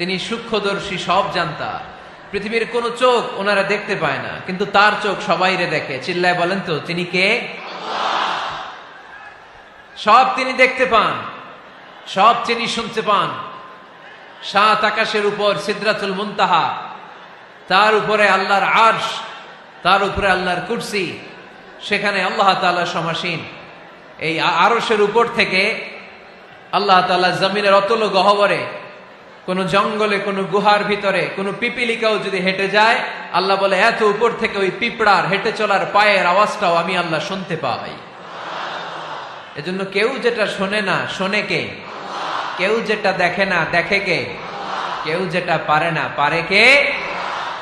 তিনি সূক্ষ্মদর্শী, সব জানতা। পৃথিবীর কোন চোখ ওনারা দেখতে পায় না, কিন্তু তার চোখ সবাইরে দেখে। চিল্লায় বলেন তো তিনি কে? সব তিনি দেখতে পান, সব তিনি শুনতে পান। সাত আকাশের উপর সিদরাতুল মুনতাহা, তার উপরে আল্লাহর আরশ, তার উপরে আল্লাহর কুরসি, সেখানে আল্লাহ তাআলা সমাসীন। এই আরশের উপর থেকে আল্লাহ তাআলা জমিনের অতল গহ্বরে, কোন জঙ্গলে, কোন গুহার ভিতরে কোন পিপিলিকাও যদি হেঁটে যায়, আল্লাহ বলে এত উপর থেকে ওই পিঁপড়ার হেঁটে চলার পায়ের আওয়াজটাও আমি আল্লাহ শুনতে পাই। এজন্য কেউ যেটা শোনে না, শোনে কে? কেউ যেটা দেখে না, দেখে কে? কেউ যেটা পারে না, পারে কে?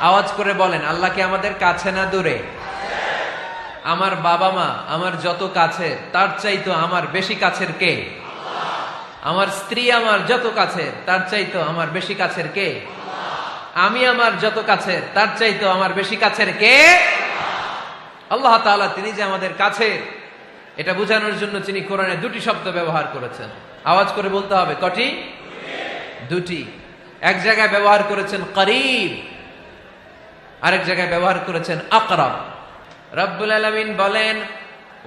আওয়াজ করে বলেন, আল্লাহ কি আমাদের কাছে না দূরে? আমার বাবা মা আমার যত কাছে, তার চাইতো আমার বেশি কাছের কে? আমার স্ত্রী আমার যত কাছের, তার চাইতো আমার বেশি কাছের কে? আমি আমার যত কাছের, তার চাইতো আমার বেশি কাছের কে? আল্লাহ তাআলা তিনি যে আমাদের কাছে, এটা বোঝানোর জন্য তিনি কোরআনে দুটি শব্দ ব্যবহার করেছেন। আওয়াজ করে বলতে হবে, কটি? দুটি। এক জায়গায় ব্যবহার করেছেন করিব, আরেক জায়গায় ব্যবহার করেছেন আকরাব। রব্বুল আলামিন বলেন,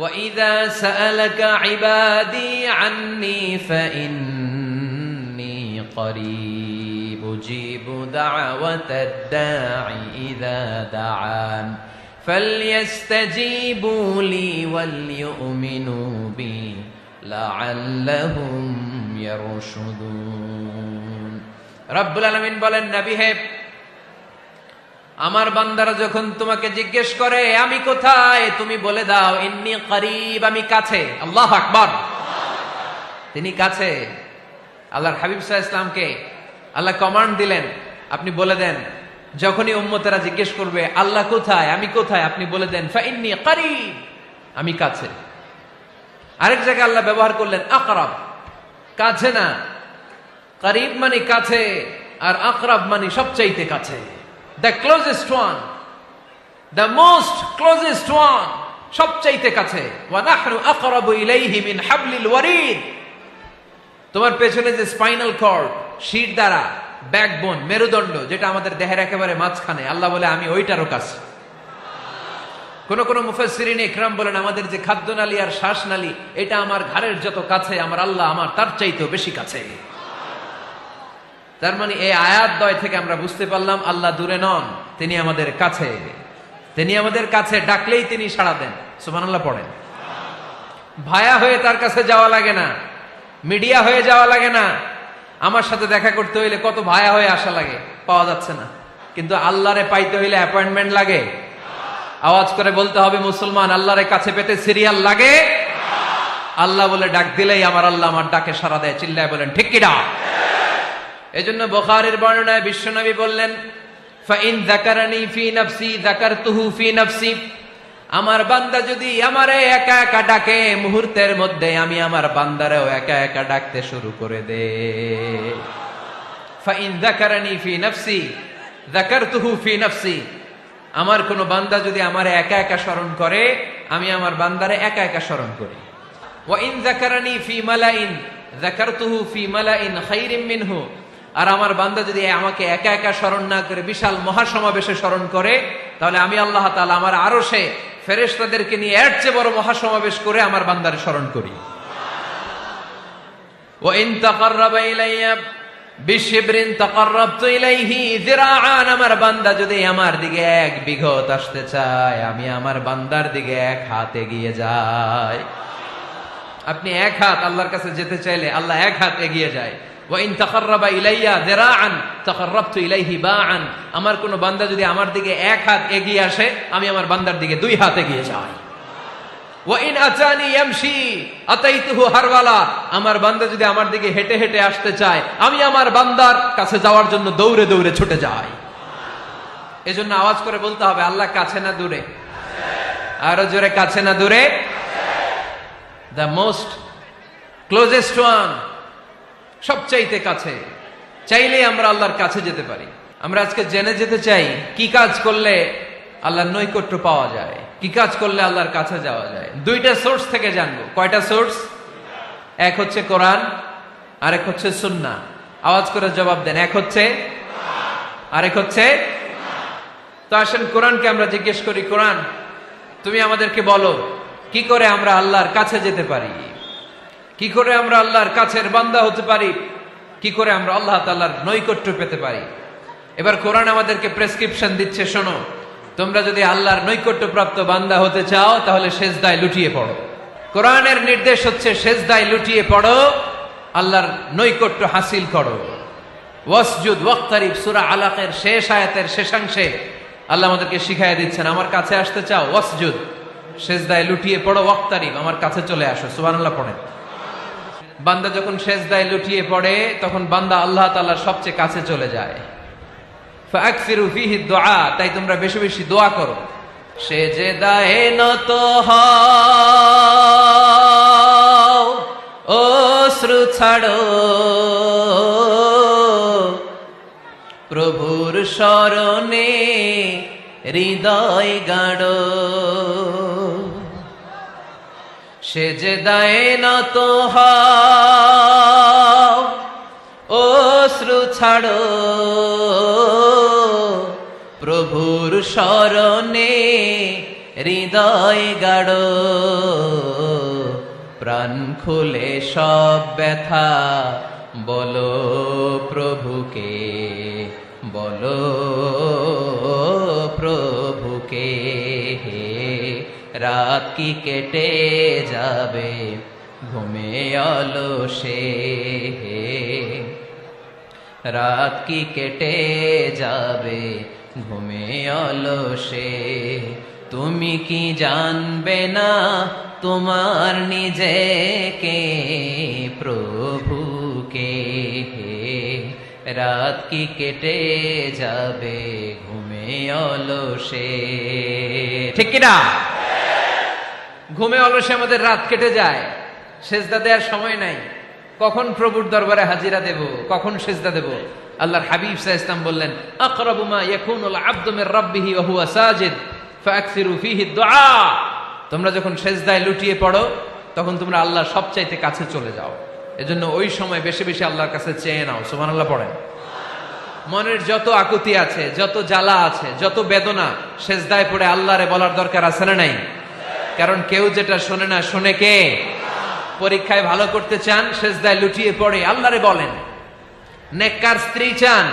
وَإِذَا سَأَلَكَ عِبَادِي عَنِّي فَإِنِّي قَرِيبٌ أُجِيبُ دَعْوَةَ الدَّاعِ إِذَا دَعَانِ فَلْيَسْتَجِيبُوا لِي وَلْيُؤْمِنُوا بِي لَعَلَّهُمْ يَرْشُدُونَ। রব্বুল আলামিন বলেন, নবী হে, আমার বান্দারা যখন তোমাকে জিজ্ঞেস করে আমি কোথায়, তুমি বলে দাও ইন্নী করিব, আমি কাছে। আল্লাহু আকবার, তিনি কাছে। আল্লাহর হাবিব সাল্লাল্লাহু আলাইহি ওয়াসাল্লামকে আল্লাহ কমান্ড দিলেন, আপনি বলে দেন, যখনই উম্মতেরা জিজ্ঞেস করবে আল্লাহ কোথায়, আমি কোথায়, আপনি বলে দেন ফাইন্নী করিব, আমি কাছে। আরেক জায়গায় আল্লাহ ব্যবহার করলেন আকরাব, কাছে না। করিব মানে কাছে, আর আকরাব মানে সবচাইতে কাছে। The closest one, the most closest one, সবচাইতে কাছে। ওয়া নাহনু আকরাবু ইলাইহি মিন হাবলিল ওয়ারিদ। তোমার পেছনে যে স্পাইনাল কর্ড, শির দ্বারা, ব্যাকবোন, মেরুদণ্ড, যেটা আমাদের দেহের একেবারে মাঝখানে, আল্লাহ বলে আমি ওইটারও কাছে। কোন কোন মুফাসসিরিন ইকরাম বলেন, আমাদের যে খাদ্যনালী আর শ্বাসনালী, এটা আমার ঘাড়ের যত কাছে, আমার আল্লাহ আমার তার চাইতেও বেশি কাছে। তার মানে এই আয়াত দ্বয় থেকে আমরা বুঝতে পারলাম আল্লাহ দূরে নন, তিনি আমাদের কাছে। তিনি আমাদের কাছে, ডাকলেই তিনি সাড়া দেন। সুবহানাল্লাহ পড়েন। ভায়া হয়ে তার কাছে যাওয়া লাগে না, মিডিয়া হয়ে যাওয়া লাগে না। আমার সাথে দেখা করতে হইলে কত ভায়া হয়ে আসা লাগে, পাওয়া যাচ্ছে না। কিন্তু আল্লাহরে পাইতে হইলে অ্যাপয়েন্টমেন্ট লাগে। আওয়াজ করে বলতে হবে মুসলমান, আল্লাহরে কাছে পেতে সিরিয়াল লাগে। আল্লাহ বলে ডাক দিলেই আমার আল্লাহ আমার ডাকে সাড়া দেয়। চিল্লায় বলেন ঠিক কিনা? এজন্য বুখারীর বর্ণনায় বিশ্বনবী বললেন, ফাইন যাকারানি ফি নাফসি যাকারতুহু ফি নাফসি। আমার বান্দা যদি আমারে একা একা ডাকে, মুহূর্তের মধ্যে আমি আমার বান্দারেও একা একা ডাকতে শুরু করে দে। ফাইন যাকারানি ফি নাফসি যাকারতুহু ফি নাফসি। আমার কোন বান্দা যদি আমারে একা একা স্মরণ করে, আমি আমার বান্দারে একা একা স্মরণ করি। ওয়া ইন যাকারানি ফি মালাইন যাকারতুহু ফি মালাইন খায়রিম মিনহু। আর আমার বান্দা যদি আমাকে একা একা স্মরণ না করে বিশাল মহাসমাবেশে স্মরণ করে, তাহলে আমি আল্লাহ তাআলা আমার আরশে ফেরেশতাদেরকে নিয়ে এর চেয়ে বড় মহাসমাবেশ করে আমার বান্দারে স্মরণ করি। ওয়া ইন তাকাররাবা ইলাইয়া বিশিবরিন তাকাররাবতু ইলাইহি যিরাআন। আমার বান্দা যদি আমার দিকে এক বিঘত আসতে চায়, আমি আমার বান্দার দিকে এক হাত এগিয়ে যাই। আপনি এক হাত আল্লাহর কাছে যেতে চাইলে আল্লাহ এক হাত এগিয়ে যায়। ওয়াইন তাকাররাবা ইলাইয়া যিরাআন তাকাররাবতু ইলাইহি বাআন। আমার কোন বান্দা যদি আমার দিকে এক হাত এগিয়ে আসে, আমি আমার বান্দার দিকে দুই হাত এগিয়ে যাই। ওয়াইন আতানি ইয়ামশি আতাইতুহু হারওয়ালা। আমার বান্দা যদি আমার দিকে হেঁটে হেঁটে আসতে চায়, আমি আমার বান্দার কাছে যাওয়ার জন্য দৌড়ে দৌড়ে ছুটে যাই। এজন্য আওয়াজ করে বলতে হবে, আল্লাহ কাছে না দূরে? আরো জোরে, কাছে না দূরে? দ্য মোস্ট ক্লোজেস্ট ওয়ান, সবচাইতে কাছে। চাইলেই আমরা আল্লাহর কাছে যেতে পারি। আমরা আজকে জেনে যেতে চাই কি কাজ করলে আল্লাহর নৈকট্য পাওয়া যায়, কি কাজ করলে আল্লাহর কাছে যাওয়া যায়। দুইটা সোর্স থেকে জানবো। কয়টা সোর্স? এক হচ্ছে কোরআন, আরেক হচ্ছে সুন্নাহ। আওয়াজ করে জবাব দেন, এক হচ্ছে আরেক হচ্ছে। তো আসেন কোরআনকে আমরা জিজ্ঞেস করি, কোরআন তুমি আমাদেরকে বলো কি করে আমরা আল্লাহর কাছে যেতে পারি, কি করে আমরা আল্লাহর কাছের বান্দা হতে পারি, কি করে আমরা আল্লাহ তাআলার নৈকট্য পেতে পারি। এবার কোরআন আমাদেরকে প্রেসক্রিপশন দিচ্ছে, শোনো, তোমরা যদি আল্লাহর নৈকট্য প্রাপ্ত বান্দা হতে চাও তাহলে সেজদায় লুটিয়ে পড়ো। কোরআনের নির্দেশ হচ্ছে সেজদায় লুটিয়ে পড়ো, আল্লাহর নৈকট্য হাসিল করো। ওয়াসজুদ ওয়াক্তারিব, সূরা আলাকের শেষ আয়াতের শেষাংশে আল্লাহ আমাদেরকে শিখাইয়া দিচ্ছেন, আমার কাছে আসতে চাও, ওয়াসজুদ, সেজদায় লুটিয়ে পড়ো, ওয়াক্তারিব, আমার কাছে চলে আসো। সুবহানাল্লাহ পড়েন। বান্দা যখন সেজদায় লুটিয়ে পড়ে তখন বান্দা আল্লাহ তাআলার সবচেয়ে কাছে চলে যায়। ফাকসিরু ফিহি দুআ, তাই তোমরা বেশি বেশি দোয়া করো। সেজদায়ে নত হও, অশ্রু ছাড়ো, প্রভুর শরণে হৃদয় গাড়ো। সেজদায়ে নত হও, অশ্রু ছাড়ো, প্রভুর শরণে হৃদয় গাড়ো। প্রাণ খুলে সব ব্যথা বলো প্রভুকে, বলো প্রভুকে। রাত কি কেটে যাবে ঘুমে অলসে, রাত কি কেটে যাবে ঘুমে অলসে। তুমি কি জানবে না তোমার নিজেকে, প্রভুকে। রাত কি কেটে যাবে ঘুমে অলসে, ঠিক কিনা? ঘুমে অলসে আমাদের রাত কেটে যায়, সেজদা দেওয়ার সময় নাই। কখন প্রভুর দরবারে হাজিরা দেব, কখন সেজদা দেব? আল্লাহর হাবিব সাল্লাল্লাহু আলাইহি ওয়াসাল্লাম বললেন, আকরাবু মা ইয়াকুনুল আবদু মির রাব্বিহি ওয়া হুয়া সাজিদ ফাকসিরু ফিহি দুআ। তোমরা যখন সেজদায় লুটিয়ে পড়ো তখন তোমরা আল্লাহর সবচাইতে কাছে চলে যাও। এজন্য ওই সময় বেশি বেশি আল্লাহর কাছে চেয়ে নাও। সুবহানাল্লাহ পড়েন। মনের যত আকুতি আছে, যত জ্বালা আছে, যত বেদনা, সেজদায় পড়ে আল্লাহরে বলার দরকার আছে না নাই? কারণ কেউ যেটা শোনে না, শোনে কে? পরীক্ষায় ভালো করতে চান, সেজদায় লুটিয়ে পড়ে আল্লাহরে বলেন। নেককার স্ত্রী চান,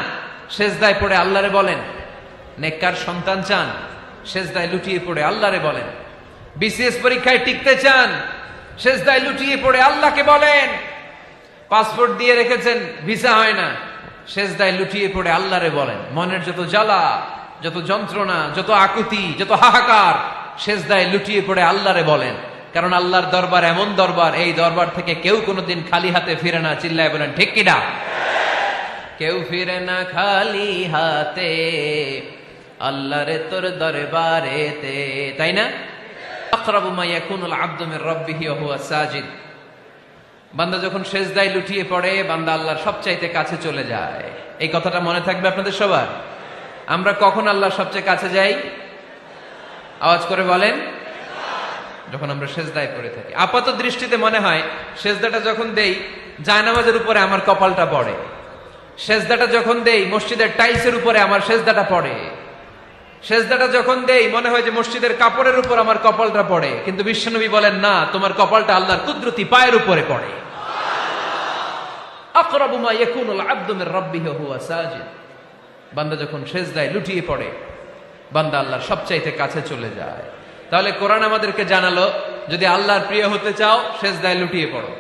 সেজদায় পড়ে আল্লাহরে বলেন। নেককার সন্তান চান, সেজদায় লুটিয়ে পড়ে আল্লাহরে বলেন। বিসিএস পরীক্ষায় টিকতে চান, সেজদায় লুটিয়ে পড়ে আল্লাহকে বলেন। পাসপোর্ট দিয়ে রেখেছেন, ভিসা হয় না, সেজদায় লুটিয়ে পড়ে আল্লাহরে বলেন। মনের যত জ্বালা, যত যন্ত্রণা, যত আকুতি, যত হাহাকার, সেজদায় লুটিয়ে পড়ে আল্লাহরে বলেন। কারণ আল্লাহর দরবার এমন দরবার, এই দরবার থেকে কেউ কোনোদিন খালি হাতে ফিরে না। চিল্লায় বলেন ঠিক কিনা? কেউ ফিরে না খালি হাতে আল্লাহরে তোর দরবারেতে, তাই না? আকরাবু মা ইয়াকুনুল আবদু মির রাব্বিহি ওয়া হুয়া সাজিদ। বান্দা যখন সেজদায় লুটিয়ে পড়ে, বান্দা আল্লাহর সবচাইতে কাছে চলে যায়। এই কথাটা মনে থাকবে আপনাদের সবার। আমরা কখন আল্লাহর সবচেয়ে কাছে যাই? আওয়াজ করে বলেন। যখন আমরা সেজদায় পড়ে থাকি। আপাত দৃষ্টিতে মনে হয় সেজদাটা যখন দেই জায়নামাজের উপরে আমার কপালটা পড়ে, সেজদাটা যখন দেই মসজিদের টাইলসের উপরে আমার সেজদাটা পড়ে, সেজদাটা যখন দেই মনে হয় যে মসজিদের কাপড়ের উপর আমার কপালটা পড়ে। কিন্তু বিশ্বনবী বলেন, না, তোমার কপালটা আল্লাহর কুদরতি পায়ের উপরে পড়ে। আকরাবু মা ইয়াকুনুল আবদু মির রাব্বিহি ওয়া হুয়া সাজিদ। বান্দা যখন সেজদায় লুটিয়ে পড়ে, বান্দা আল্লাহর সবচাইতে কাছে চলে যায়। তাহলে কোরআন আমাদেরকে জানালো, যদি আল্লাহর প্রিয় হতে চাও সেজদায় লুটিয়ে পড়ো।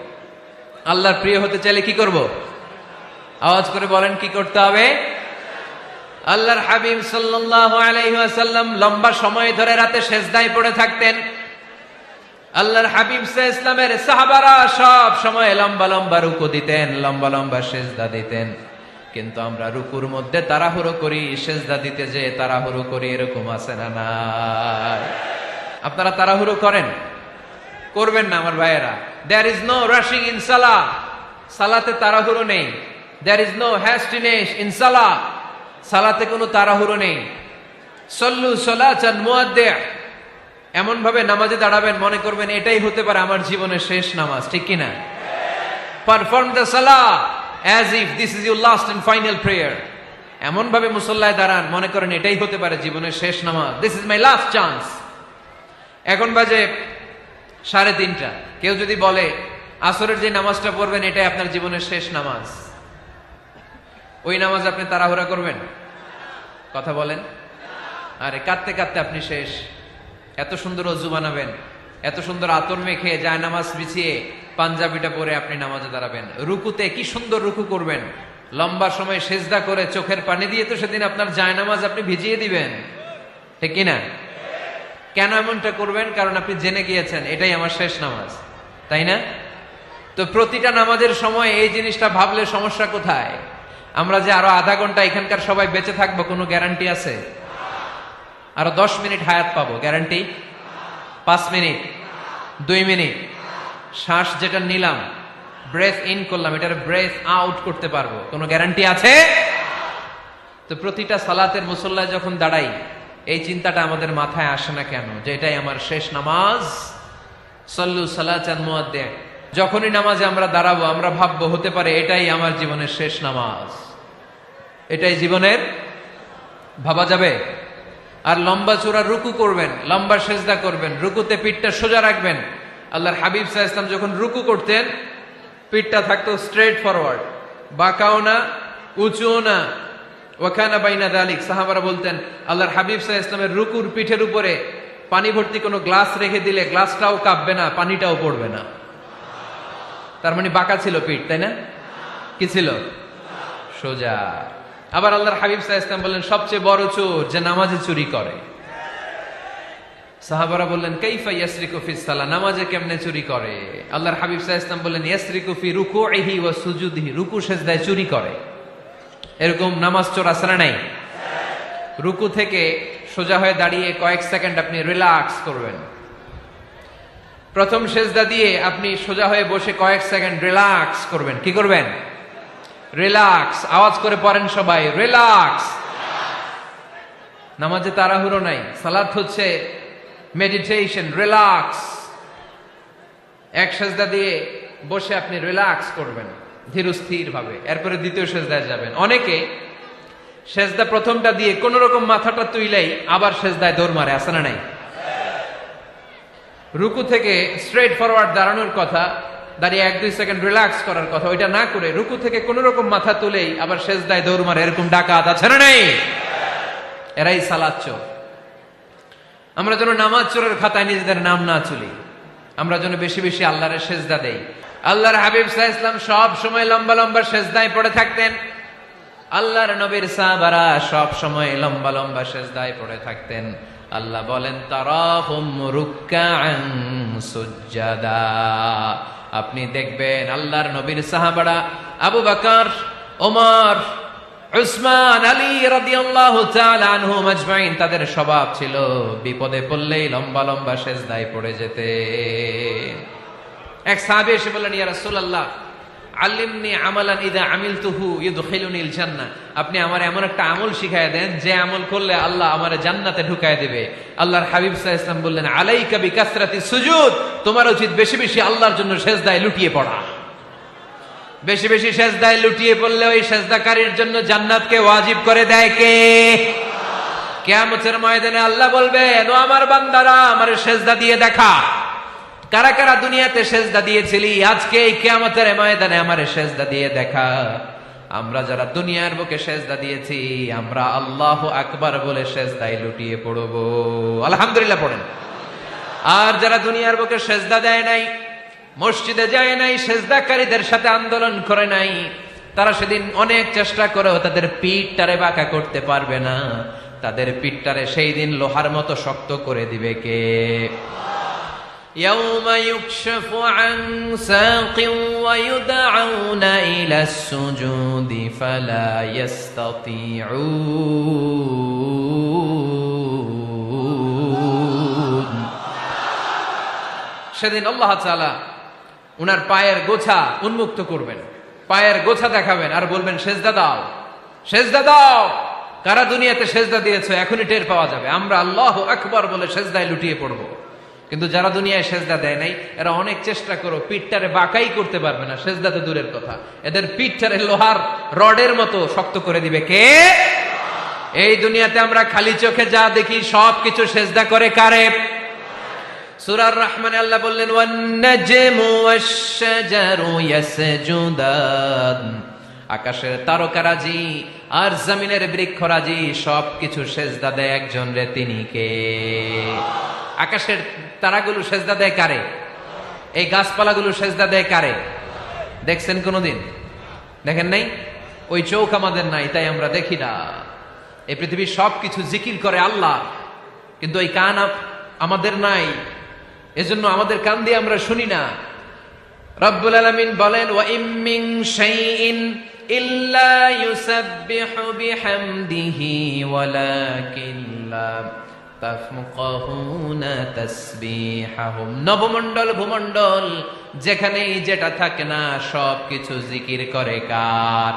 আল্লাহর প্রিয় হতে চাইলে কি করব? আওয়াজ করে বলেন, কি করতে হবে? আল্লাহর হাবিব সাল্লাল্লাহু আলাইহি ওয়াসাল্লাম লম্বা সময় ধরে রাতে সেজদায় পড়ে থাকতেন। আল্লাহর হাবিব সাল্লাল্লাহু আলাইহি ওয়াসাল্লামের সাহাবারা সব সময় লম্বা লম্বা রুকু দিতেন, লম্বা লম্বা সেজদা দিতেন। কিন্তু আমরা রুকুর মধ্যে তাড়াহুড়ো করি, সেজদা দিতে যে তাড়াহুড়ো করি, এরকম আছে না নাই? আপনারা তাড়াহুড়ো করেন? করবেন না আমার ভাইয়েরা। There is no rushing in সালাহ। সালাতে তাড়াহুড়ো নেই। There is no hastiness in সালাহ। সালাতে কোনো তাড়াহুড়ো নেই। সল্লু সালাতান মুআদ্দি'। এমন ভাবে নামাজে দাঁড়াবেন মনে করবেন এটাই হতে পারে আমার জীবনের শেষ নামাজ, ঠিক কিনা? Perform the Salah as if this is your last and final prayer. এমন ভাবে মুসল্লায় দাঁড়ান মনে করেন এটাই হতে পারে জীবনের শেষ নামাজ। This is my last chance. এখন বাজে 3:30। কেউ যদি বলে আসরের যে নামাজটা পড়বেন এটাই আপনার জীবনের শেষ নামাজ, ওই নামাজ আপনি তাড়াহুড়া করবেন? কথা বলেন। আরে কাঁদতে কাঁদতে আপনি শেষ। এত সুন্দর অজু বানাবেন, এত সুন্দর আতর মেখে যায় নামাজ বিছিয়ে পাঞ্জাবিটা পরে আপনি নামাজে দাঁড়াবেন। রুকুতে কি সুন্দর রুকু করবেন, লম্বা সময় সেজদা করে চোখের পানি দিয়ে তো সেদিন আপনার জায়নামাজ আপনি ভিজিয়ে দিবেন, ঠিক কিনা? কেন এমনটা করবেন? কারণ আপনি জেনে গিয়েছেন এটাই আমার শেষ নামাজ, তাই না? তো প্রতিটা নামাজের সময় এই জিনিসটা ভাবলে সমস্যা কোথায়? আমরা যে আরো আধা ঘন্টা এখানকার সবাই বেঁচে থাকবো কোনো গ্যারান্টি আছে? আরো 10 মিনিট হায়াত পাবো, গ্যারান্টি? 5 মিনিট, 2 মিনিট, শ্বাস যেটা নিলাম, ব্রেথ ইন করলাম, এটার ব্রেথ আউট করতে পারবো, কোনো গ্যারান্টি আছে? তো প্রতিটা সালাতের মুসল্লায় যখন দাঁড়াই এই চিন্তাটা আমাদের মাথায় আসে না কেন যে এটাই আমার শেষ নামাজ? সল্লু সালাতান মুআদ্দিন। যখনই নামাজে আমরা দাঁড়াবো আমরা ভাববো হতে পারে এটাই আমার জীবনের শেষ নামাজ, এটাই জীবনের, ভাবা যাবে? আর লম্বা চূড়া রুকু করবেন, লম্বা সেজদা করবেন, রুকুতে পিঠটা সোজা রাখবেন। আল্লাহর হাবিব সাল্লাল্লাহু আলাইহি ওয়াসাল্লাম যখন রুকু করতেন পিঠটা থাকতো স্ট্রেট ফরওয়ার্ড, বাঁকাও না উঁচুও না, ওয়াকানা বাইনা যালিক। সাহাবারা বলতেন আল্লাহর হাবিব সাল্লাল্লাহু আলাইহি ওয়াসাল্লামের রুকুর পিঠের উপরে পানি ভর্তি কোনো গ্লাস রেখে দিলে গ্লাসটাও কাঁপবে না, পানিটাও পড়বে না। তার মানে বাঁকা ছিল পিঠ, তাই না? কি ছিল? সোজা। আবার আল্লাহর হাবিব সাল্লাল্লাহু আলাইহি ওয়াসাল্লাম বললেন সবচেয়ে বড় চোর যে নামাজে চুরি করে। সাহাবারা বললেন কাইফা ইয়াসরিকু ফিস সালাহ, নামাজে কেমনে চুরি করে? আল্লাহর হাবিব সাল্লাল্লাহু আলাইহি ওয়াসাল্লাম বললেন ইয়াসরিকু ফি রুকুইহি ওয়া সুজুদিহি, রুকু সেজদায় চুরি করে। এরকম নামাজ চোর আছে না নাই? রুকু থেকে সোজা হয়ে দাঁড়িয়ে কয়েক সেকেন্ড আপনি রিল্যাক্স করবেন। প্রথম সেজদা দিয়ে আপনি সোজা হয়ে বসে কয়েক সেকেন্ড রিল্যাক্স করবেন। কি করবেন? রিল্যাক্স। আওয়াজ করে পড়েন সবাই, রিল্যাক্স। নামাজে তাড়াহুড়ো নাই, সালাত হচ্ছে মেডিটেশন, রিল্যাক্স। এক সেজদা দিয়ে বসে আপনি রিল্যাক্স করবেন ধীর স্থির ভাবে, এরপরে দ্বিতীয় সেজদায় যাবেন। অনেকে সেজদা প্রথমটা দিয়ে কোন রকম মাথাটা তুইলেই আবার সেজদায় দৌড় মারে, আছে না নাই? রুকু থেকে স্ট্রেট ফরওয়ার্ড দাঁড়ানোর কথা, দাঁড়িয়ে 1-2 সেকেন্ড রিল্যাক্স করার কথা, ওইটা না করে রুকু থেকে কোন রকম মাথা তুলেই আবার সেজদায় দৌড় মারে, এরকম ডাকাত আছে না নাই? এরাই সালাত চোর। আমরা যেন নামাজ চোরের খাতায় নিজেদের নাম না তুলি, আমরা যেন বেশি বেশি আল্লাহর সেজদা দেই। আল্লাহর হাবিব সাল্লাল্লাহু আলাইহি ওয়াসাল্লাম সব সময় লম্বা লম্বা সেজদায় পড়ে থাকতেন। আল্লাহর নবীর সাহাবারা সব সময় লম্বা লম্বা সেজদায় পড়ে থাকতেন। আল্লাহ বলেন তারাহুম রুকআন সুজদা। আপনি দেখবেন আল্লাহর নবীর সাহাবারা আবু বকর, ওমর, উসমান, আলী রাদিয়াল্লাহু তাআলা আনহুম আজমাইন, তাদের স্বভাব ছিল বিপদে পড়লেই লম্বা লম্বা সেজদায় পড়ে যেতেন। এক সাহাবী এসে বললেন ইয়া রাসূলুল্লাহ আল্লিমনি আমালান ইযা আমিলতুহু ইউদখিলুনিল জান্নাহ, আপনি আমার এমন একটা আমল শিখায় দেন যে আমল করলে আল্লাহ আমারে জান্নাতে ঢুকায় দিবে। আল্লাহর হাবিব সাল্লাল্লাহু আলাইহি ওয়াসাল্লাম বললেন আলাইকা বিকাসরাতিস সুজুদ, তোমার উচিত বেশি বেশি আল্লাহর জন্য সেজদায় লুটিয়ে পড়া। বেশি বেশি সেজদায় লুটিয়ে পড়লে ওই সেজদাকারীর জন্য জান্নাতকে ওয়াজিব করে দেয় কে? কিয়ামতের ময়দানে আল্লাহ বলবেন ও আমার বান্দারা আমারে সেজদা দিয়ে দেখা, কারা কারা দুনিয়াতে সেজদা দিয়েছিলি, আজকে এই কিয়ামতের ময়দানে আমারে সেজদা দিয়ে দেখা। আমরা যারা দুনিয়ার বুকে সেজদা দিয়েছি আমরা আল্লাহু আকবার বলে সেজদায় লুটিয়ে পড়ব, আলহামদুলিল্লাহ পড়েন। আর যারা দুনিয়ার বুকে সেজদা দেয় নাই, মসজিদে যায় নাই, সেজদাকারীদের সাথে আন্দোলন করে নাই, তারা সেদিন অনেক চেষ্টা করেও তাদের পিঠটারে বাঁকা করতে পারবে না। তাদের পিঠটারে সেই দিন লোহার মতো শক্ত করে দিবে কে? يوم يكشف عن ساق ويدعون إلى السجود فلا يستطيعون। সেদিন আল্লাহ তাআলা উনার পায়ের গোছা উন্মুক্ত করবেন, পায়ের গোছা দেখাবেন আর বলবেন সেজদা দাও, সেজদা দাও। কারা দুনিয়াতে সেজদা দিয়েছো এখনই টের পাওয়া যাবে। আমরা আল্লাহু আকবার বলে সেজদায় লুটিয়ে পড়বো। কিন্তু যারা দুনিয়ায় সেজদা দেয় নাই এরা অনেক চেষ্টা করো পিঠটারে বাঁকাই করতে পারবে না, সেজদা তো দূরের কথা, এদের পিঠটারে লোহার রডের মতো শক্ত করে দিবে কে? এই দুনিয়াতে আমরা খালি চোখে যা দেখি সবকিছু সেজদা করে কারে? সূরা আর-রহমানে আল্লাহ বললেন ওয়ান নাজমু ওয়াশ-শাজারু ইয়াসজুদান, আকাশের তারকারাজি আর জমিনের বৃক্ষরাজি সবকিছু সেজদা দেয় একজন রে, তিনি কে? আকাশের তারাগুলো সেজদা দেয় কারে? এই গাছপালাগুলো সেজদা দেয় কারে? দেখছেন কোনদিন? দেখেন নাই? ওই চোখ আমাদের নাই তাই আমরা দেখি না। এই পৃথিবীর সবকিছু জিকির করে আল্লাহ, কিন্তু ওই কান আমাদের নাই, এজন্য আমাদের কান দিয়ে আমরা শুনি না। রব্বুল আলামিন বলেন ওয়া ইম মিন শাইইন ইল্লা ইউসাব্বিহু বিহামদিহি ওয়ালাকিন লা তাফকাহুনা তাসবিহাহুম। নবমণ্ডল ভূমণ্ডল যেখানেই যেটা থাকে না সবকিছু জিকির করে কার?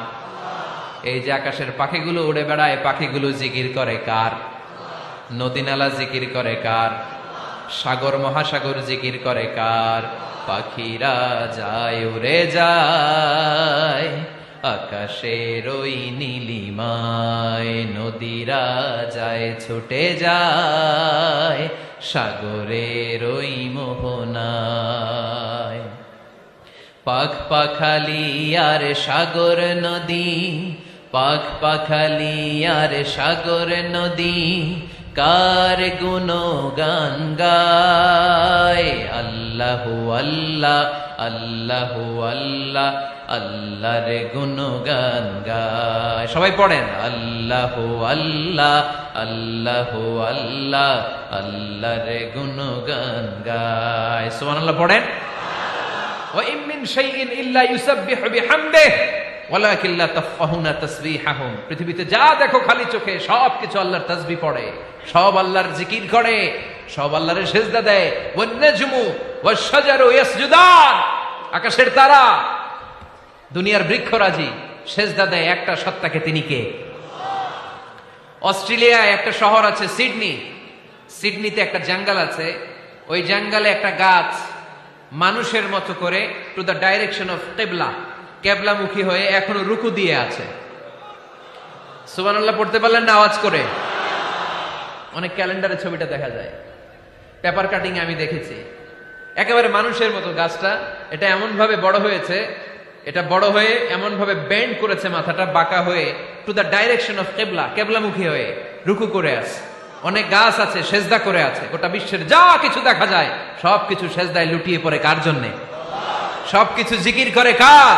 এই যে আকাশের পাখিগুলো উড়ে বেড়ায়, পাখিগুলো জিকির করে কার? নদী নালা জিকির করে কার? সাগর মহাসাগর জিকির করে কার? পাখিরা যায় উড়ে যায় আকাশের ওই নীলিমায়, নদীরা যায় ছুটে যায় সাগরের ওই মোহনায়। পাখ পাখালি আর সাগর নদী, পাখ পাখালি আর সাগর নদী কার গুণগান গায়? আল্লাহু আল্লাহ আল্লাহু আল্লাহ আল্লাহর গুণগান গায়। সবাই পড়েন আল্লাহু আল্লাহ আল্লাহু আল্লাহ আল্লাহর গুণগান গায়। সুবহানাল্লাহ পড়েন। ওয়া ইম মিন শাইইন ইল্লা ইউসাব্বিহু বিহামদিহি ওয়ালাকিন লা তাফকাহুনা তাসবিহাহুম। পৃথিবীতে যা দেখো খালি চোখে সবকিছু আল্লাহর তাসবিহ পড়ে, সব আল্লাহর জিকির করে, সব আল্লাহর সেজদা দেয়। ওয়ান নাজমু ওয়াশ-শাজারু ইয়াসজুদান, আকাশের তারা দুনিয়ার বৃক্ষরাজি সেজদা দেয় একটা সত্তাকে, তিনি কে? অস্ট্রেলিয়ায় একটা শহর আছে সিডনি, সিডনিতে একটা জঙ্গল আছে, ওই জঙ্গলে একটা গাছ মানুষের মতো করে টু দ্য ডাইরেকশন অফ কিবলা, কেবলামুখী হয়ে এখনো রুকু দিয়ে আছে। সুবহানাল্লাহ পড়তে পারলেন না আওয়াজ করে? অনেক ক্যালেন্ডারে ছবিটা দেখা যায়, পেপার কাটিং আমি দেখেছি। একেবারে মানুষের মতো গাছটা, এটা এমন ভাবে বড় হয়েছে, এটা বড় হয়ে এমন ভাবে বেন্ড করেছে, মাথাটা বাঁকা হয়ে টু দ্য ডাইরেকশন অফ কিবলা, কেবলামুখী হয়ে রুকু করে আছে। অনেক গাছ আছে সেজদা করে আছে। গোটা বিশ্বের যা কিছু দেখা যায় সবকিছু সেজদায় লুটিয়ে পড়ে কার জন্যে? সবকিছু জিকির করে কার?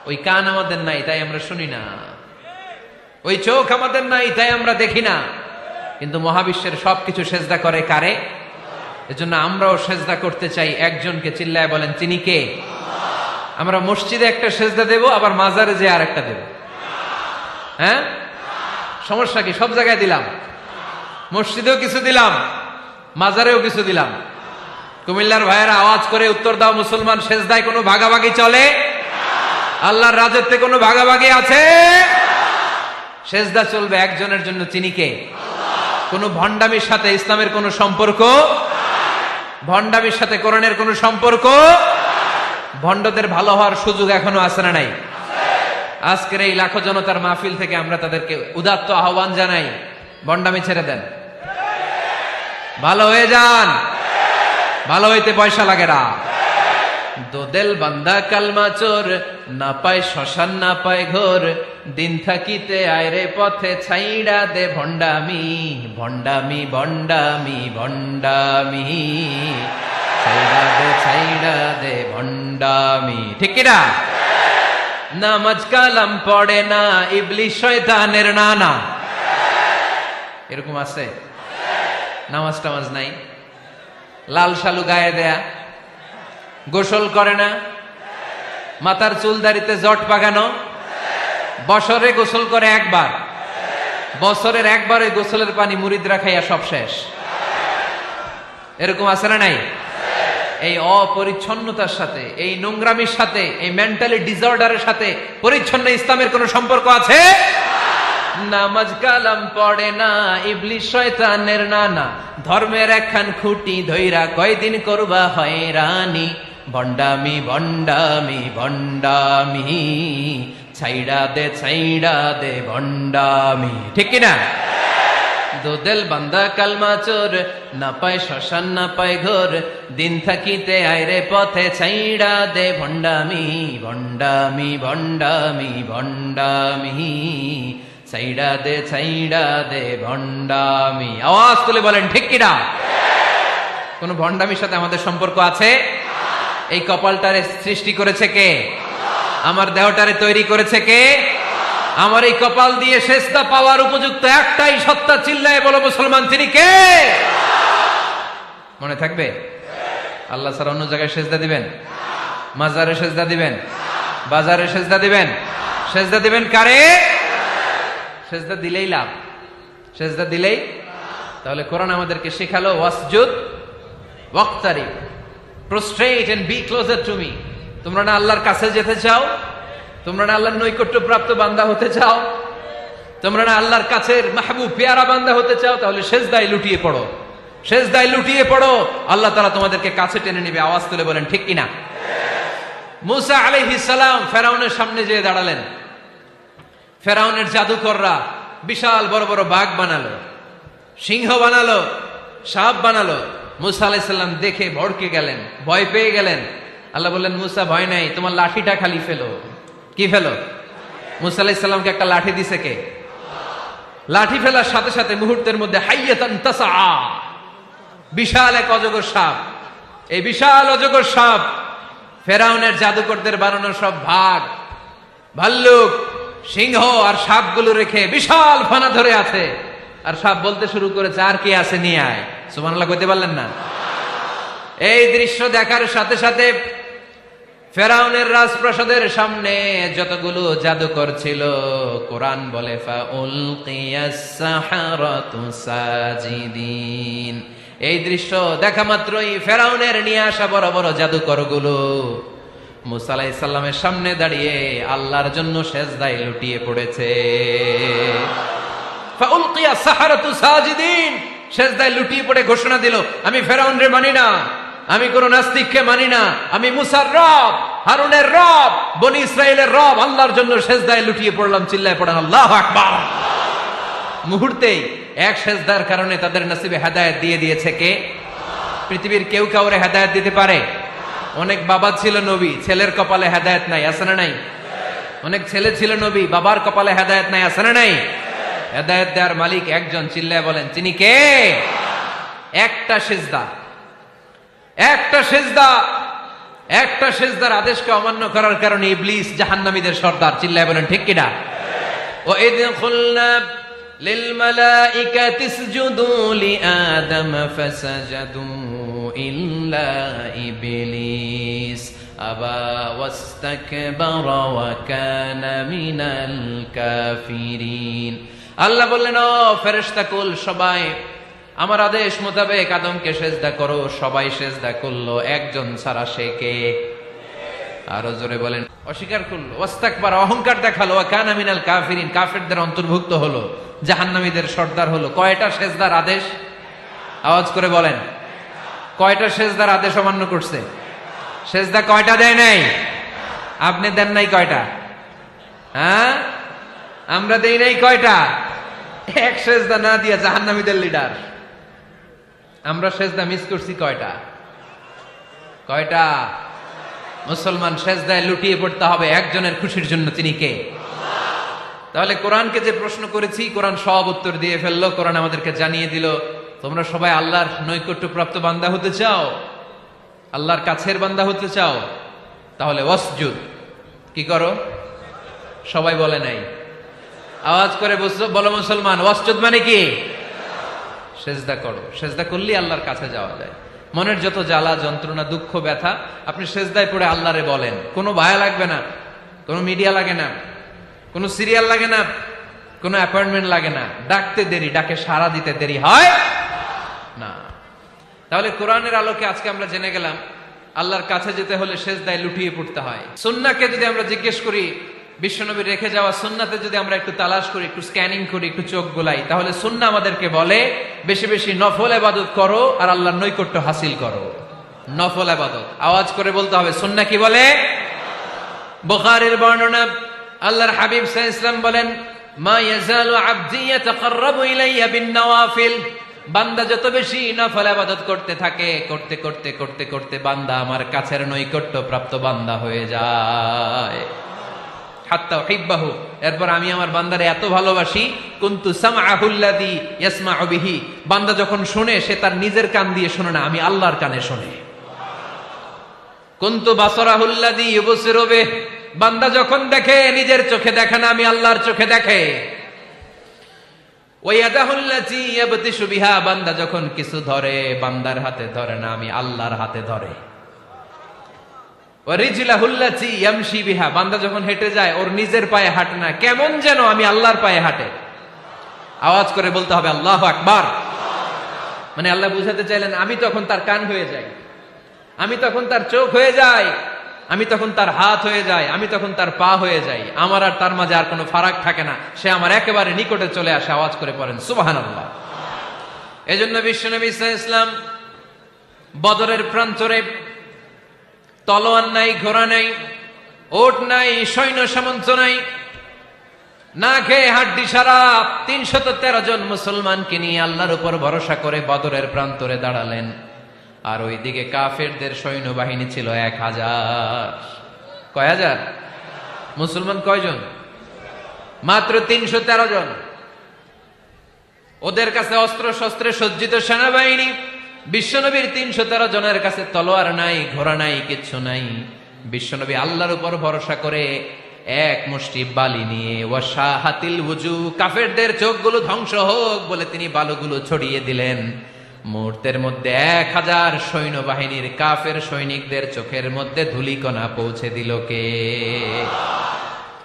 ওই কান আমাদের নাই তাই আমরা শুনি না, ওই চোখ আমাদের নাই তাই আমরা দেখি না, কিন্তু মহাবিশ্বের সবকিছু সেজদা করে কারে? এজন্য আমরাও সেজদা করতে চাই একজনকে। চিল্লায় বলেন তিনি কে? আমরা মসজিদে একটা সেজদা দেব, আবার মাজারে যে আর একটা দেব। হ্যাঁ, সমস্যা কি? সব জায়গায় দিলাম, মসজিদেও কিছু দিলাম, মাজারেও কিছু দিলাম। কুমিল্লার ভাইয়েরা আওয়াজ করে উত্তর দাও, মুসলমান সেজদায় কোনো ভাগাভাগি চলে? আল্লাহর রাজত্বে কোনো ভাগাভাগি আছে? সেজদা চলবে একজনের জন্য, তিনি কে? কোন ভণ্ডামির সাথে ইসলামের কোন সম্পর্ক, ভণ্ডামির সাথে কোরআনের কোন সম্পর্ক। ভণ্ডদের ভালো হওয়ার সুযোগ এখনো আছে না নাই? আজকের এই লাখো জনতার মাহফিল থেকে আমরা তাদেরকে উদাত্ত আহ্বান জানাই, ভণ্ডামি ছেড়ে দেন, ভালো হয়ে যান। ভালো হইতে পয়সা লাগে না। দোদেল বান্দা কালমা চোর, না পায় শ্মশান না পায় ঘোর, দিন থাকিতে আয়রে পথে ছাইড়া দে ভণ্ডামি, ভণ্ডামি ভণ্ডামি ভণ্ডামি, ছাইড়া দে ভণ্ডামি। ঠিক কিনা? নামাজ কালাম পড়ে না, ইবলিশ শয়তানের নানা। এরকম আছে? নামাজ টামাজ নাই, লাল শালু গায়ে দেয়া, গোসল করে না, মাথার চুল দাড়িতে জট পাকানো, বছরে গোসল করে একবার, বছরের একবারে গোসলের পানি মুরিদরা খাইয়া সব শেষ। এরকম আছে না নাই? এই অপরিচ্ছন্নতার সাথে, এই নোংরামির সাথে, এই মেন্টালি ডিসঅর্ডারের সাথে পরিচ্ছন্ন ইসলামের কোন সম্পর্ক আছে? নামাজ কালাম পড়ে না, ইবলিস শয়তানের নানা, ধর্মের একখান খুঁটি ধইরা কয়দিন করবা হয়রানি, ভণ্ডামি ভণ্ডামি ভণ্ডামি, ছাইড়া দে ভণ্ডামি। ঠিক কিনা? দোদেল বান্দা কালমা চোর, না পায় শ্মশান না পায় ঘোর, দিন থাকিতে আইরে পথে ছাইড়া দে ভণ্ডামি ভণ্ডামি ভণ্ডামি ভণ্ডামি, ছাইড়া দে ভণ্ডামি। আওয়াজ তুলে বলেন ঠিক কিনা? কোন ভণ্ডামির সাথে আমাদের সম্পর্ক আছে? এই কপালটারে সৃষ্টি করেছে কে? আমার দেহটারে তৈরি করেছে কে? আমার এই কপাল দিয়ে সেজদা পাওয়ার উপযুক্ত একটাই সত্তা, চিল্লায় বলো মুসলমান, তিনি কে? মনে থাকবে? আল্লাহ ছাড়া অন্য জায়গায় সেজদা দিবেন? মাজারে সেজদা দিবেন? বাজারে সেজদা দিবেন? সেজদা দিবেন কারে? সেজদা দিলেই লাভ, সেজদা দিলেই। তাহলে কোরআন আমাদেরকে শেখালো ওয়াসজুদ ওয়াক্তারিব, prostrate and be closer to me। তোমরা না আল্লাহর কাছে যেতে চাও? তোমরা না আল্লাহর নৈকট্য প্রাপ্ত বান্দা হতে চাও? তোমরা না আল্লাহর কাছের মাহবুব পেয়ারা বান্দা হতে চাও? তাহলে সেজদায় লুটিয়ে পড়ো, সেজদায় লুটিয়ে পড়ো, আল্লাহ তাআলা তোমাদেরকে কাছে টেনে নেবে। আওয়াজ তুলে বলেন ঠিক কিনা? মুসা আলাইহিস সালাম ফেরাউনের সামনে যেয়ে দাঁড়ালেন। ফেরাউনের জাদুকররা বিশাল বড় বড় বাঘ বানালো, সিংহ বানালো, সাপ বানালো। মুসা আলাইহিস সালাম দেখে ভড়কে গেলেন, ভয় পেয়ে গেলেন। আল্লাহ বললেন, মুসা ভয় নাই, তোমার লাঠিটা খালি ফেলো। কি ফেলো? মুসা আলাইহিস সালামকে একটা লাঠি দিছে কে? লাঠি ফেলার সাথে সাথে মুহূর্তের মধ্যে হাইয়াতান তাসআ, বিশাল এক অজগর সাপ। এই বিশাল অজগর সাপ ফেরাউনের জাদুকরদের বানানো সব ভাগ, ভাল্লুক, সিংহ আর সাপগুলো রেখে বিশাল ফানা ধরে আছে। আর সাপ বলতে শুরু করেছে, আর কি আছে নিয়ে আয়। সুবহানাল্লাহ কইতে পারলেন না? এই দৃশ্য দেখার সাথে সাথে ফেরাউনের রাজপ্রাসাদের সামনে যতগুলো জাদুকর ছিল, কোরআন বলে ফাউলকিয়াস সাহারাতু সাজিদিন। এই দৃশ্য দেখা মাত্রই ফেরাউনের নিয়ে আসা বড় বড় জাদুকর গুলো মুসা আলাইহিস সালামের সামনে দাঁড়িয়ে আল্লাহর জন্য সেজদায় লুটিয়ে পড়েছে। ফাউলকিয়াস সাহারাতু সাজিদিন, সেজদায় লুটিয়ে পড়ে ঘোষণা দিল, আমি ফেরাউনরে মানি না, আমি কোন নাস্তিককে মানি না, আমি মুসার রব, হারুনের রব, বনি ইসরাইলের রব, আল্লাহর জন্য সেজদায় লুটিয়ে পড়লাম। চিল্লায় পড়েন আল্লাহু আকবার। মুহূর্তেই এক সেজদার কারণে তাদের নসিবে হেদায়েত দিয়ে দিয়েছে কে? পৃথিবীর কেউ কাউরে হেদায়েত দিতে পারে? অনেক বাবা ছিল নবী, ছেলের কপালে হেদায়েত নাই, আছে না নাই? অনেক ছেলে ছিল নবী, বাবার কপালে হেদায়েত নাই, আছে না নাই? হেদায়েত দেওয়ার মালিক একজন, চিল্লায় বলেন তিনি কে? একটা সেজদা, একটা সেজদা, একটা সেজদার আদেশকে অমান্য করার কারণে ইবলিস জাহান্নামীদের সর্দার। চিল্লায় বলেন ঠিক কিনা? ওয়াইদ কুলনা লিল মালাইকাতি ইসজুদু লিআদম ফাসাজাদু ইল্লা ইবলিস আবা ওয়াস্তাকবারা ওয়া কানা মিনাল কাফিরিন। আল্লাহ বললেন, ও ফেরেশতাকুল সবাই আমার আদেশ মোতাবেক আদমকে সেজদা করো। সবাই সেজদা করলো, একজন ছাড়া, সে কে? আরো জোরে বলেন। অস্বীকার করলো, ওয়াস্তাকবার, অহংকার দেখালো, ওয়া কানা মিনাল কাফিরিন, কাফেরদের অন্তর্ভুক্ত হলো, জাহান্নামীদের সর্দার হলো। কয়টা সেজদার আদেশ? আওয়াজ করে বলেন, কয়টা সেজদার আদেশ অমান্য করছে? সেজদা কয়টা দেয় নাই? আপনি দেন নাই কয়টা? হ্যাঁ, আমরা দেই নাই কয়টা? এক সেজদা না দিয়া জাহান্নামীদের লিডার। আমরা সেজদা মিস করছি কয়টা? কয়টা? মুসলমান সেজদায় লুটিয়ে পড়তে হবে একজনের খুশির জন্য, তিনি কে? তাহলে কোরআনকে যে প্রশ্ন করেছি, কোরআন সব উত্তর দিয়ে ফেললো। কোরআন আমাদেরকে জানিয়ে দিল, তোমরা সবাই আল্লাহর নৈকট্য প্রাপ্ত বান্দা হতে চাও, আল্লাহর কাছের বান্দা হতে চাও, তাহলে ওয়াসজুদ, কি করো? সবাই বলে নাই, আওয়াজ করে বলো মুসলমান, ওয়াসজুদ মানে কি? সেজদা করো। সেজদা করলেই আল্লাহর কাছে যাওয়া যায়। মনের যত জ্বালা যন্ত্রণা দুঃখ ব্যথা আপনি সেজদায় পড়ে আল্লাহরে বলেন। কোনো ভায়া লাগবে না, কোনো মিডিয়া লাগে না, কোনো সিরিয়াল লাগে না, কোনো অ্যাপয়েন্টমেন্ট লাগে না। ডাকতে দেরি, ডাকে সাড়া দিতে দেরি হয় না। তাহলে কোরআনের আলোকে আজকে আমরা জেনে গেলাম আল্লাহর কাছে যেতে হলে সেজদায় লুটিয়ে পড়তে হয়। সুন্নাহকে যদি আমরা জিজ্ঞেস করি বিশ্বনবীর রেখে যাওয়া সুন্নাতে যদি আমরা একটু তালাশ করি, একটু স্ক্যানিং করি, একটু চোখ গোলাই, তাহলে সুন্নাহ আমাদেরকে বলে বেশি বেশি নফল ইবাদত করো আর আল্লাহর নৈকট্য হাসিল করো। নফল ইবাদত আওয়াজ করে বলতে হবে। সুন্নাহ কি বলে? বুখারীর বর্ণনা, আল্লাহর হাবিব সাল্লাল্লাহু আলাইহি ওয়াসাল্লাম বলেন, মা ইয়াজালু আবদি ইয়াতাকাররাবু ইলাইয়া বিন-নওয়াফিল, বান্দা যত বেশি নফল ইবাদত করতে থাকে, করতে করতে করতে করতে বান্দা আমার কাছের নৈকট্য প্রাপ্ত বান্দা হয়ে যায়। হাত্তা উহিব্বাহু, এরপর আমি আমার বান্দারে এত ভালোবাসি, কুনতু সামআহুল্লাযী ইয়াসমাউ বিহি, বান্দা যখন শুনে সে তার নিজের কান দিয়ে শুনে না, আমি আল্লাহর কানে শুনে। কুনতু বাসারাহুল্লাযী ইউবসিরু বিহি, বান্দা যখন দেখে নিজের চোখে দেখে না, আমি আল্লাহর চোখে দেখে। ওয়ায়াদাহুল্লাতী ইয়াবতিশু বিহা, বান্দা যখন কিছু ধরে বান্দার হাতে ধরে না, আমি আল্লাহর হাতে ধরে। ওয়ারিজলাহুল্লাতী ইয়ামশি বিহা, বান্দা যখন হেঁটে যায় ওর নিজের পায়ে হাঁটে না, কেমন যেন আমি আল্লাহর পায়ে হাঁটে। আওয়াজ করে বলতে হবে আল্লাহু আকবার। মানে আল্লাহ বুঝাতে চাইলেন আমি তখন তার কান হয়ে যাই, আমি তখন তার চোখ হয়ে যাই, আমি তখন তার হাত হয়ে যাই, আমি তখন তার পা হয়ে যাই, আমার আর তার মাঝে আর কোনো ফারাক থাকে না, সে আমার একেবারে নিকটে চলে আসে। আওয়াজ করে পড়েন সুবহানাল্লাহ। এজন্য বিশ্বনবী সাল্লাল্লাহু আলাইহি ওয়াসাল্লাম বদরের প্রান্তরে তলোয়ার নাই, ঘোড়া নাই, ওট নাই, সৈন্য সামন্ত নাই, না খেয়ে হাড্ডি সারা ৩১৩ জন মুসলমানকে নিয়ে আল্লাহর উপর ভরসা করে বদরের প্রান্তরে দাঁড়ালেন। আর ওইদিকে কাফেরদের সৈন্যবাহিনী ছিল ১,০০০। কয় হাজার? মুসলমান কয়জন? মাত্র ৩১৩ জন। ওদের কাছে অস্ত্র শস্ত্রে সজ্জিত সেনাবাহিনী, বিশ্বনবীর ৩১৩ জনের কাছে তলোয়ার নাই, ঘোড়া নাই, কিচ্ছু নাই। বিশ্বনবী আল্লাহর উপর ভরসা করে এক মুষ্টি বালি নিয়ে, ওয়াশাহাতিল ওযু, কাফেরদের চোখগুলো ধ্বংস হোক বলে তিনি বালুগুলো ছড়িয়ে দিলেন। মুহূর্তের মধ্যে ১,০০০ সৈন্যবাহিনীর কাফের সৈনিকদের চোখের মধ্যে ধূলিকণা পৌঁছে দিল কে?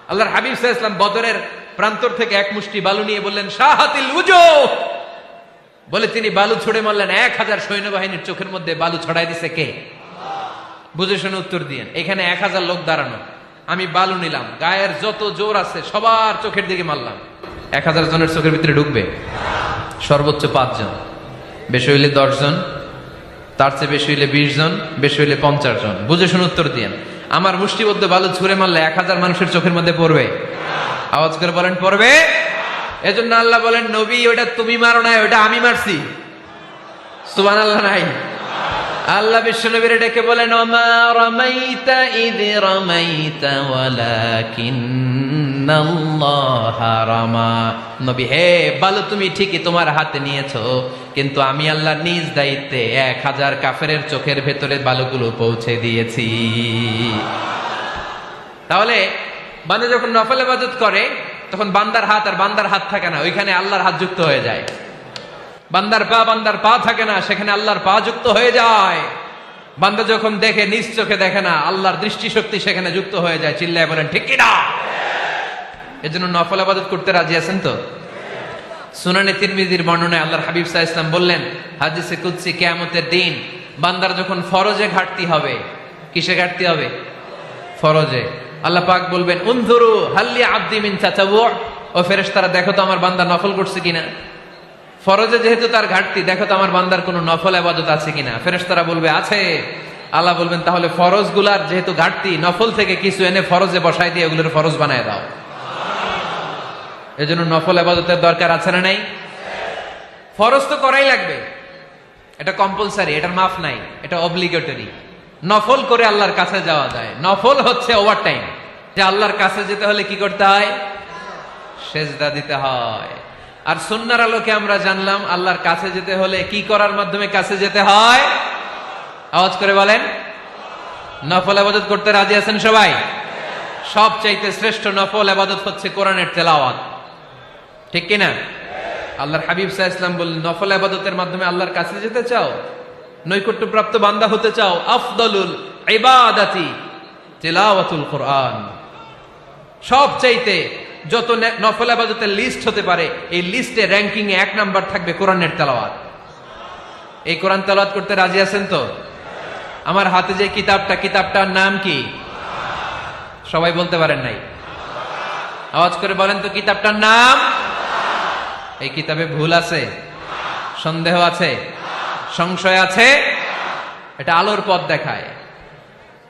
আল্লাহর হাবিব সাল্লাল্লাহু আলাইহি ওয়াসাল্লাম বদরের প্রান্তর থেকে এক মুষ্টি বালু নিয়ে বললেন শাহাতিল ওযু, বলে তিনি বালু ছুড়ে মারলেন। ১,০০০ সৈন্যবাহিনীর চোখের মধ্যে বালু ছড়াই দিছে কে? বুঝে শুনে উত্তর দিয়েন। এখানে ১,০০০ লোক দাঁড়ানো, আমি বালু নিলাম, গায়ের যত জোর আছে সবার চোখের দিকে মারলাম। ১,০০০ জনের চোখের ভিতরে ঢুকবে? সর্বোচ্চ ৫ জন, বেশি হইলে ১০ জন, তার চেয়ে বেশি হইলে ২০ জন, বেশি হইলে ৫০ জন। বুঝে শুনে উত্তর দিয়েন। আমার মুষ্টিবদ্ধ বালু ছুঁড়ে মারলে ১,০০০ মানুষের চোখের মধ্যে পড়বে? আওয়াজ করে বলেন পড়বে। এজন্য আল্লাহ বলেন নবী ওটা তুমি মারো নাই, ওটা আমি মারছি। সুবহানাল্লাহ নাই? আল্লাহ বিশ্বনবীরে ডেকে বলেন ওমা রামাইতা ইয রামাইতা ওয়ালাকিন্নাল্লাহা রামা। নবী হে, বালু তুমি ঠিকই তোমার হাতে নিয়েছো, কিন্তু আমি আল্লাহ নিজ দায়িত্বে ১,০০০ কাফেরের চোখের ভেতরে বালুগুলো পৌঁছে দিয়েছি। তাহলে বান্দা যখন নফল ইবাদত করে তখন বান্দার হাত আর বান্দার হাত থাকে না, ওইখানে আল্লাহর হাত যুক্ত হয়ে যায়। বান্দার পা থাকে না, সেখানে আল্লাহর পা যুক্ত হয়ে যায়। বান্দা যখন দেখে নিজ চোখে দেখে না, আল্লাহর দৃষ্টিশক্তি সেখানে যুক্ত হয়ে যায়। চিল্লায় বলেন ঠিক কি না? এজন্য নফল ইবাদত করতে রাজি আছেন তো? সুনানে তিরমিজির বর্ণনায় আল্লাহর হাবিব সাল্লাল্লাহু আলাইহি ওয়াসাল্লাম বললেন, হাদিসে কুদসি কিয়ামতের দিন বান্দার যখন ফরজে ঘাটতি হবে, কিসে ঘাটতি হবে? ফরজে। আল্লাহ পাক বলবেন উনজুরু হাল্লি আব্দি মিন তাতাওয়ু, ও ফেরেশতারা দেখো তো আমার বান্দা নফল করছে কিনা। ফরজে যেহেতু তার ঘাটতি, দেখো তো আমার বান্দার কোনো নফল ইবাদত আছে কিনা। ফেরেশতারা বলবে আছে। আল্লাহ বলবেন তাহলে ফরজ গুলার যেহেতু ঘাটতি, নফল থেকে কিছু এনে ফরজে বসাই দিয়ে ওগুলোর ফরজ বানায় দাও। এজন্য নফল ইবাদতের দরকার আছে না নাই? ফরজ তো করাই লাগবে, এটা কম্পালসারি, এটার মাফ নাই, এটা অব্লিগেটরি। নফল করে আল্লাহর কাছে যাওয়া যায়। নফল হচ্ছে ওভার টাইম, যে আল্লাহর কাছে যেতে হলে কি করতে হয়? সেজদা দিতে হয়। আর সুন্নাহর আলোকে আমরা জানলাম আল্লাহর কাছে যেতে হলে কি করার মাধ্যমে কাছে যেতে হয়? আওয়াজ করে বলেন নফল ইবাদত করতে রাজি আছেন সবাই? সবচাইতে শ্রেষ্ঠ নফল ইবাদত হচ্ছে কোরআনের তেলাওয়াত, ঠিক কিনা? আল্লাহর হাবিব সাল্লাল্লাহু আলাইহি ওয়াসাল্লাম বললেন নফল ইবাদতের মাধ্যমে আল্লাহর কাছে যেতে চাও, নৈকট্যপ্রাপ্ত বান্দা হতে চাও, আফদলুল ইবাদাতি তিলাওয়াতুল কোরআন। সবচাইতে যত নফল ইবাদতের লিস্ট হতে পারে, এই লিস্টে র্যাঙ্কিং এ ১ নাম্বার থাকবে কোরআনের তেলাওয়াত। এই কোরআন তেলাওয়াত করতে রাজি আছেন তো? আমার হাতে যে কিতাবটার নাম কি? সবাই বলতে পারেন নাই? আওয়াজ করে বলেন তো কিতাবটার নাম? এই কিতাবে ভুল আছে? সন্দেহ আছে? সংশয় আছে? এটা আলোর পথ দেখায়।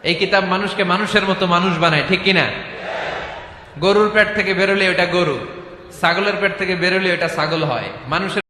এই কিতাব মানুষকে মানুষের মতো মানুষ বানায়, ঠিক কিনা? গরুর পেট থেকে বেরোলে ওটা গরু, ছাগলের পেট থেকে বেরোলে ওটা ছাগল হয়। মানুষের